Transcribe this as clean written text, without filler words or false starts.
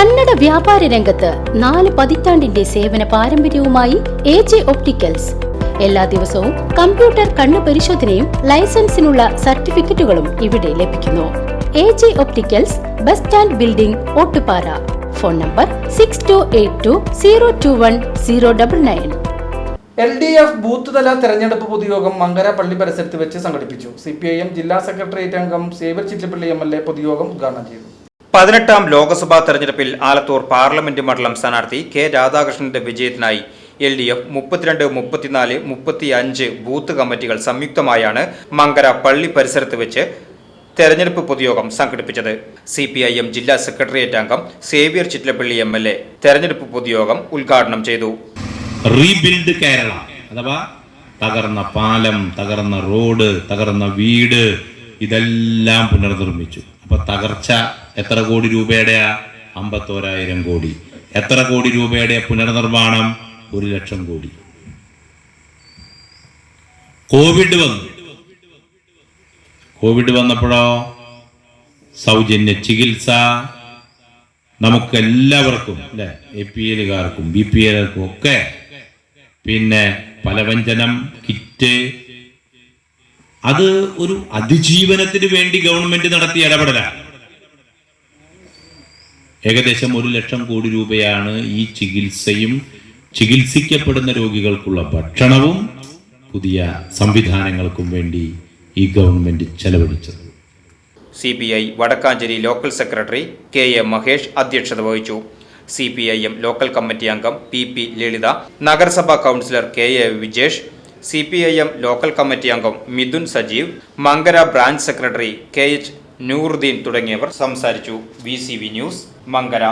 കന്നഡ വ്യാപാര രംഗത്ത് 4 പതിറ്റാണ്ടിന്റെ സേവന പാരമ്പര്യവുമായി എജെ ഒപ്റ്റിക്കൽസ്. എല്ലാ ദിവസവും കമ്പ്യൂട്ടർ കണ്ണു പരിശോധനയും ലൈസൻസിനുള്ള സർട്ടിഫിക്കറ്റുകളും ഇവിടെ ലഭിക്കുന്നു. AJ opticals, bus stand building, Ottupara. Phone number 6282021099. LDF booth തല തെരഞ്ഞെടുപ്പ് പൊതുയോഗം മങ്കര പള്ളി പരിസരത്ത് വെച്ച് സംഘടിപ്പിച്ചു. CPIM ജില്ലാ സെക്രട്ടേറിയറ്റ് അംഗം സേവ്യർ ചിറ്റപ്പള്ളി MLA പൊതുയോഗം ഉദ്ഘാടനം ചെയ്തു. 18ാം ലോക്സഭാ തെരഞ്ഞെടുപ്പിൽ ആലത്തൂർ പാർലമെന്റ് മണ്ഡലം സ്ഥാനാർത്ഥി കെ രാധാകൃഷ്ണന്റെ വിജയത്തിനായി LDF 32, 34, 35 ബൂത്ത് കമ്മിറ്റികൾ സംയുക്തമായാണ് മങ്കര പള്ളി പരിസരത്ത് വെച്ച് തെരഞ്ഞെടുപ്പ് പൊതുയോഗം സംഘടിപ്പിച്ചത്. CPIM ജില്ലാ സെക്രട്ടേറിയറ്റ് അംഗം സേവ്യർ ചിറ്റപ്പള്ളി MLA തെരഞ്ഞെടുപ്പ് പൊതുയോഗം ഉദ്ഘാടനം ചെയ്തു. റീബിൽഡ് കേരള അഥവാ തകർന്ന പാലം, തകർന്ന റോഡ്, തകർന്ന വീട് ഇതെല്ലാം പുനർനിർമ്മിച്ചു. അപ്പൊ തകർച്ച എത്ര കോടി രൂപയുടെയാ? 51,000 കോടി. എത്ര കോടി രൂപയുടെ പുനർനിർമ്മാണം? 1,00,000 കോടി. കോവിഡ് വന്നപ്പോഴോ സൗജന്യ ചികിത്സ നമുക്ക് എല്ലാവർക്കും, അല്ലെ, APL-കാർക്കും BPL-കാർക്കും ഒക്കെ. പിന്നെ പലവ്യഞ്ജനം കിറ്റ്, അത് ഒരു അതിജീവനത്തിന് വേണ്ടി ഗവൺമെന്റ് നടത്തിയ ഇടപെടലാണ്. ഏകദേശം 1,00,000 കോടി രൂപയാണ് ഈ ചികിത്സയും ചികിത്സിക്കപ്പെടുന്ന രോഗികൾക്കുള്ള ഭക്ഷണവും പുതിയ സംവിധാനങ്ങൾക്കും വേണ്ടി ഈ ഗവൺമെന്റ് ചെലവഴിച്ചത്. CPI Vadakkanchery local secretary KA Mahesh അധ്യക്ഷത വഹിച്ചു. CPIM ലോക്കൽ കമ്മിറ്റി അംഗം PP ലളിത, നഗരസഭാ councillor KA Vijesh, CPIM local committee അംഗം Mithun Sajeev, Mankara branch secretary KH Nooruddeen തുടങ്ങിയവർ സംസാരിച്ചു. VCV news, Mankara.